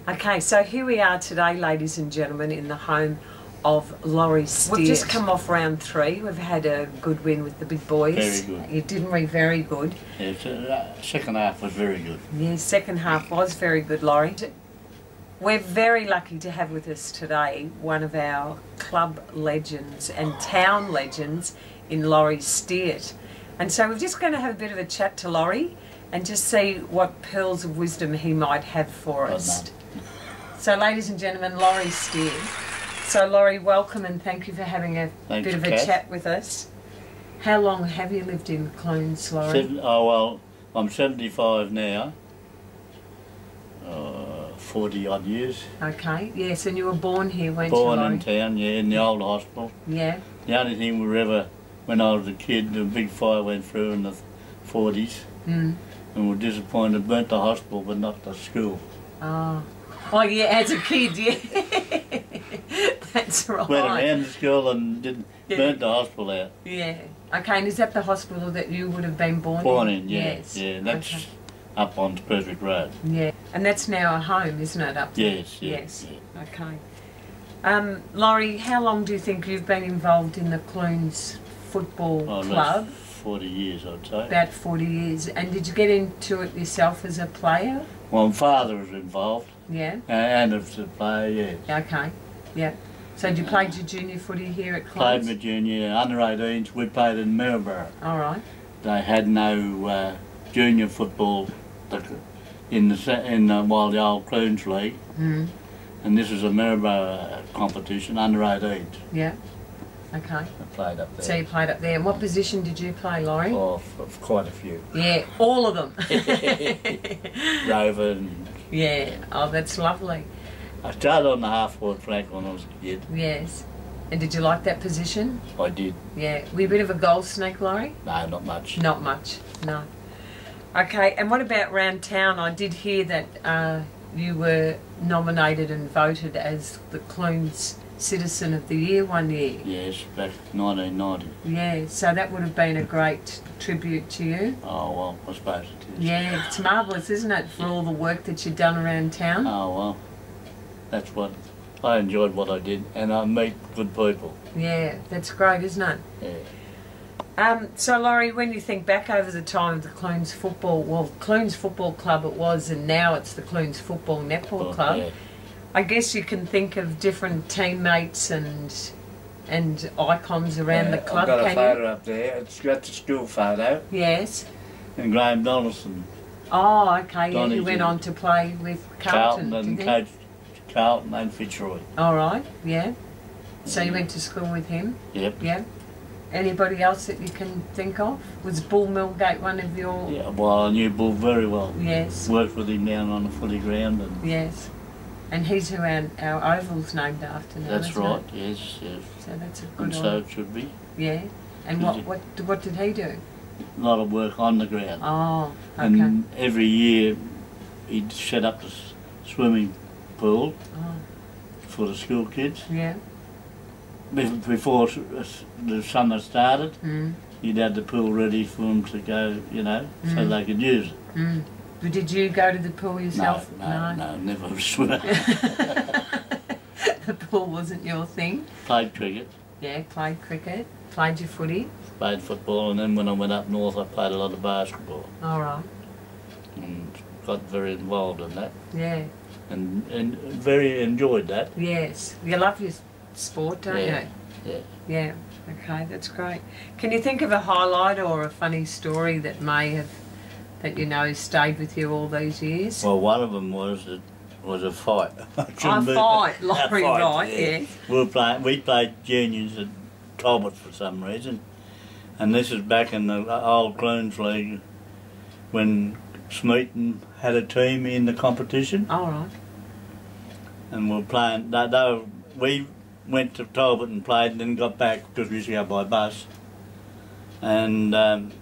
Okay, so here we are today, ladies and gentlemen, in the home of Laurie Steert. We've just come off round 3. We've had a good win with the big boys. Very good. You didn't we? Very good. Yeah, second half was very good. Yeah, second half was very good, Laurie. We're very lucky to have with us today one of our club legends and town legends in Laurie Steert. And so we're just going to have a bit of a chat to Laurie and just see what pearls of wisdom he might have for us. So, ladies and gentlemen, Laurie Steert. So, Laurie, welcome and thank you for having a bit of a chat with us. How long have you lived in Clunes, Laurie? Well, I'm 75 now. 40 odd years. Okay, yes, and you were born here, weren't you, Born Laurie? in town, yeah, in the old hospital. Yeah. The only thing we were ever, when I was a kid, the big fire went through in the 40s. And we were disappointed, burnt the hospital but not the school. Oh. Oh yeah, as a kid, yeah. That's right. Went around the school and burnt the hospital out. Yeah. Okay, and is that the hospital that you would have been born in? Born in, yeah. Yes. Yeah, that's up on Perfect Road. Yeah. And that's now a home, isn't it, up there? Yes, yeah, yes. Yeah. Okay. Laurie, how long do you think you've been involved in the Clunes football club? 40 years, I'd say. About 40 years. And did you get into it yourself as a player? Well, my father was involved. Yeah. And as a player, yes. Okay. Yeah. So you played your junior footy here at Clunes? Played my junior, under 18s. We played in Maryborough. All right. They had no junior football in the old Clunes League. And this was a Maryborough competition, under 18s. Yeah. Okay. I played up there. So you played up there. And what position did you play, Laurie? Oh, quite a few. Yeah, all of them. Rover and... Yeah, oh, that's lovely. I started on the half-forward flank when I was a kid. Yes. And did you like that position? I did. Yeah. Were you a bit of a goal snake, Laurie? No, not much. Not much, no. Okay, and what about round town? I did hear that you were nominated and voted as the Clunes Citizen of the Year one year. Yes, back 1990. Yeah, so that would have been a great tribute to you. Oh, well, I suppose it is. Yeah, it's marvellous, isn't it, for all the work that you've done around town? Oh, well, that's what... I enjoyed what I did, and I meet good people. Yeah, that's great, isn't it? Yeah. So, Laurie, when you think back over the time of the Clunes Football, well, Clunes Football Club it was, and now it's the Clunes Football Netball Club, yeah. I guess you can think of different teammates and icons around the club, I've got a photo you? up there. It's got the school photo. Yes. And Graham Donaldson. Oh, okay, yeah, you Donaldson. went on to play with Carlton, And did coached Carlton and Fitzroy. All right, yeah. So you went to school with him? Yep. Yeah. Anybody else that you can think of? Was Bull Millgate one of your... Yeah, well, I knew Bull very well. Yes. Worked with him down on the footy ground. And Yes. And he's who our oval's named after now, that's isn't right, it? yes, yes. So that's a good And so it should be. Yeah. And what did he do? A lot of work on the ground. Oh, okay. And every year he'd set up the swimming pool for the school kids. Yeah. Before the summer started, he'd have the pool ready for them to go, you know, so they could use it. But did you go to the pool yourself? No, never a swimmer. The pool wasn't your thing? Played cricket. Yeah, played cricket. Played your footy? Played football, and then when I went up north I played a lot of basketball. All right. And got very involved in that. Yeah. And very enjoyed that. Yes. You love your sport, don't you? Yeah. Yeah. Okay, that's great. Can you think of a highlight or a funny story that may have, that you know, stayed with you all these years? Well, one of them was a fight. A fight, Laurie, right? Yeah. We played juniors at Talbot for some reason, and this is back in the old Clunes League when Smeaton had a team in the competition. All right. And we were playing. We went to Talbot and played, and then got back because we used to go by bus. And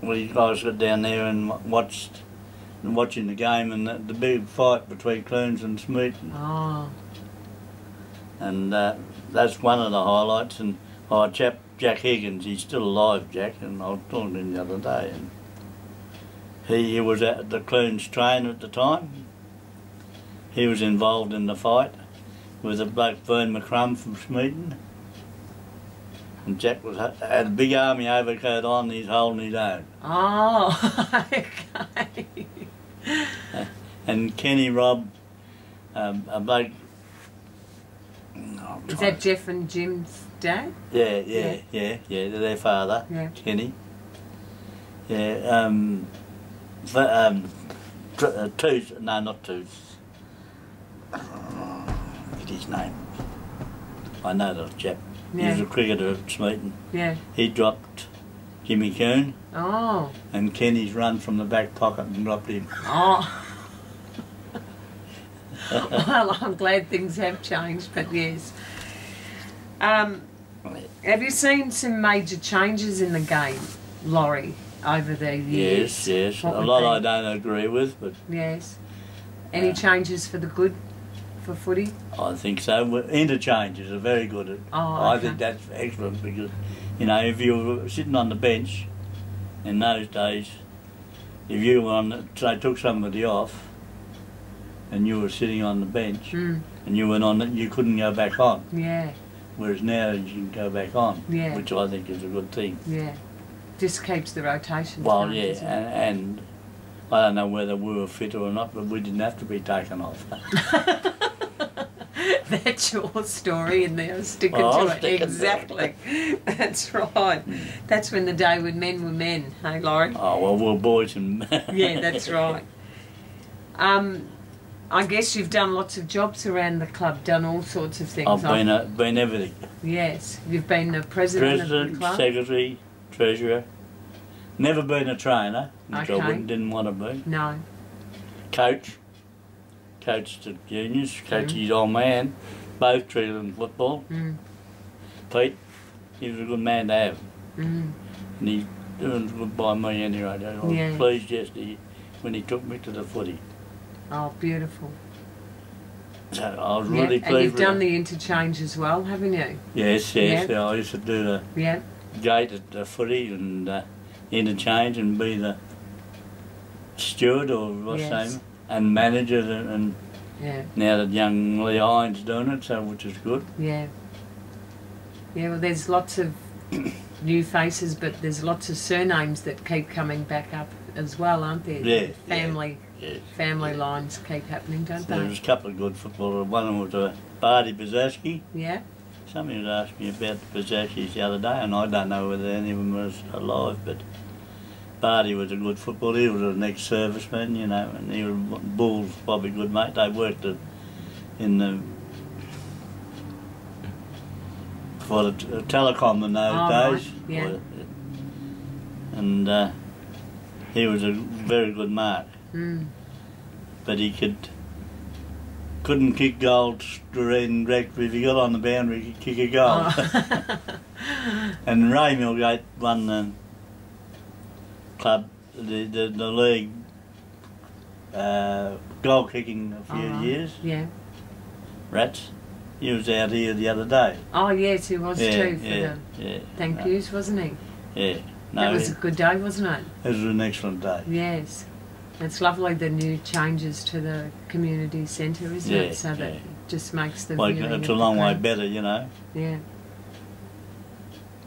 we guys got down there and watching the game, and the big fight between Clunes and Smeaton. Oh. And that's one of the highlights. And our chap Jack Higgins, he's still alive, Jack, and I was talking to him the other day, and he was at the Clunes train at the time, he was involved in the fight with a bloke Vern McCrum from Smeaton. And Jack had a big army overcoat on, he's holding his own. Oh, okay. And Kenny robbed a bloke. Is that Jeff and Jim's dad? Yeah, their father, Kenny. Yeah, Toots, no, not Toots. Get his name. I know that chap. He was a cricketer at Smeaton. Yeah. He dropped Jimmy Coon. Oh. And Kenny's run from the back pocket and dropped him. Oh. Well, I'm glad things have changed, but yes. Have you seen some major changes in the game, Laurie, over the years? Yes. A lot I don't agree with, but... Yes. Any changes for the good for footy? I think so. Interchanges are very good. I think that's excellent because, you know, if you were sitting on the bench in those days, if you were on, say, took somebody off and you were sitting on the bench and you went on it, you couldn't go back on. Yeah. Whereas now you can go back on, yeah. which I think is a good thing. Yeah. Just keeps the rotation. Well, yeah, and I don't know whether we were fit or not, but we didn't have to be taken off. That's your story, and they're sticking to it. Exactly. That's right. That's when the day when men were men, hey, Laurie? Oh, well, we're boys and... Yeah, that's right. I guess you've done lots of jobs around the club, done all sorts of things. I've been everything. Yes. You've been the president of the club? Secretary, treasurer. Never been a trainer, which I didn't want to be. No. Coach. Coached the juniors, coached his old man. Both treated him football. Pete, he was a good man to have. And he's doing good by me anyway. I was pleased yesterday when he took me to the footy. Oh, beautiful. So I was really pleased. And you've done the interchange as well, haven't you? Yes. I used to do the gate at the footy and interchange and be the steward or what's the name, and manager and now that young Lee Hines doing it, so which is good. Yeah. Yeah, well there's lots of new faces, but there's lots of surnames that keep coming back up as well, aren't there? Yeah. Family lines keep happening, don't they? There was a couple of good footballers. One was Barty Bazowski. Yeah. Somebody was asking me about the Bazowskis the other day, and I don't know whether any of them was alive, but Barty was a good footballer. He was an ex-serviceman, you know, and he was Bull's probably good mate. They worked in the for the telecom in those days. Right. Yeah. And he was a very good mark. But he couldn't kick goals direct. If he got on the boundary, he could kick a goal. And Ray Milgate won the club, the league goal kicking a few years. Yeah. Rats. He was out here the other day. Oh yes, he was too for the thank yous, wasn't he? Yeah. No, that was a good day, wasn't it? It was an excellent day. Yes. It's lovely the new changes to the community centre, isn't it? So that it just makes the viewing it's a long way better, you know. Yeah.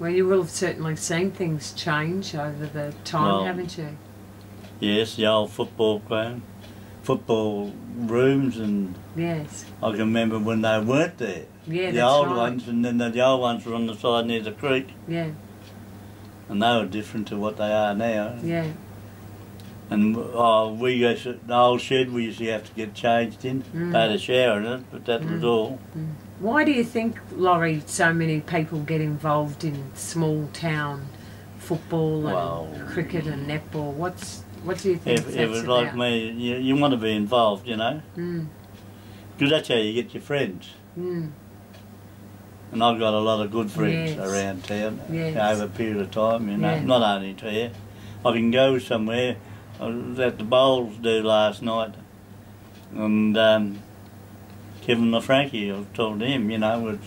Well, you will have certainly seen things change over the time, haven't you? Yes, the old football ground, football rooms, and I can remember when they weren't there. Yeah, the old ones, and then the old ones were on the side near the creek. Yeah. And they were different to what they are now. Yeah. And the old shed we used to have to get changed in. They had a shower in it, but that was all. Why do you think, Laurie, so many people get involved in small town football and cricket and netball? What do you think if it's like me, you want to be involved, you know. Because that's how you get your friends. And I've got a lot of good friends around town over a period of time, you know, not only here. I can go somewhere. I was at the Bowls do last night, and Kevin LaFranchi, I told him, you know, it was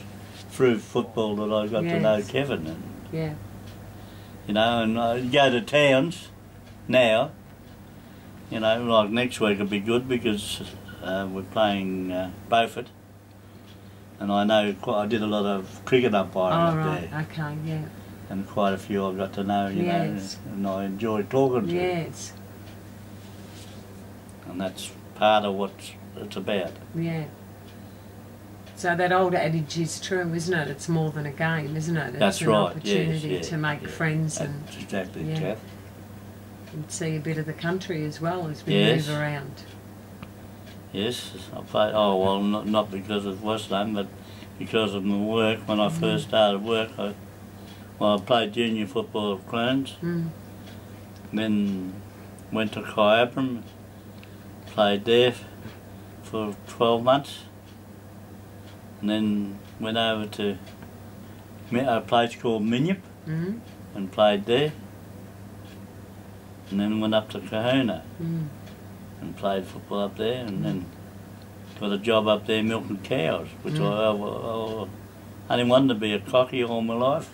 through football that I got to know Kevin. And, you know, and I go to towns now, you know, like next week will be good because we're playing Beaufort, and I know I did a lot of cricket umpiring up there. Okay, yeah. And quite a few I've got to know, you know, and I enjoy talking to. Yes. And that's part of what it's about. Yeah. So that old adage is true, isn't it? It's more than a game, isn't it? It's that's an right. opportunity to make friends that's and exactly, Kath. And see a bit of the country as well as we move around. Yes, I played. Oh well, not because of Westland, but because of my work. When I first started work, I played junior football at Clunes. Then went to Kyabram, played there for 12 months, and then went over to a place called Minyip and played there, and then went up to Kahuna and played football up there, and then got a job up there milking cows, which I only wanted to be a cocky all my life.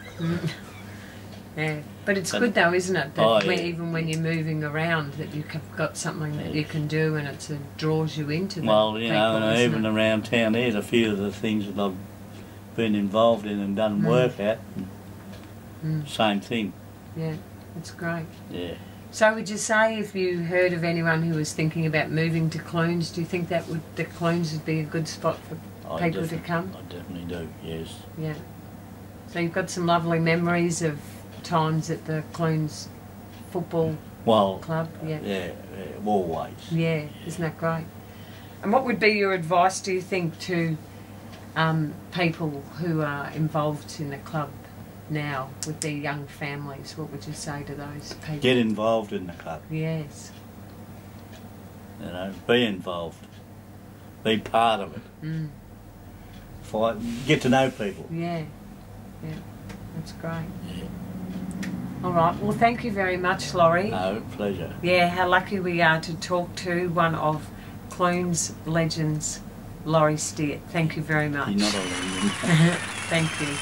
Yeah, but it's good though, isn't it? That even when you're moving around, that you've got something that you can do, and it draws you into the Well, you know, and even around town there's a few of the things that I've been involved in and done work at. Same thing. Yeah, that's great. Yeah. So would you say, if you heard of anyone who was thinking about moving to Clunes, do you think that Clunes would be a good spot for people to come? I definitely do, yes. Yeah. So you've got some lovely memories of times at the Clunes football club? Yeah, always. Yeah, isn't that great? And what would be your advice, do you think, to people who are involved in the club now with their young families? What would you say to those people? Get involved in the club. Yes. You know, be involved. Be part of it. Fight, get to know people. Yeah. Yeah. That's great. Yeah. All right. Well, thank you very much, Laurie. No, pleasure. Yeah, how lucky we are to talk to one of Clunes legends, Laurie Steert. Thank you very much. You're not a legend. Thank you.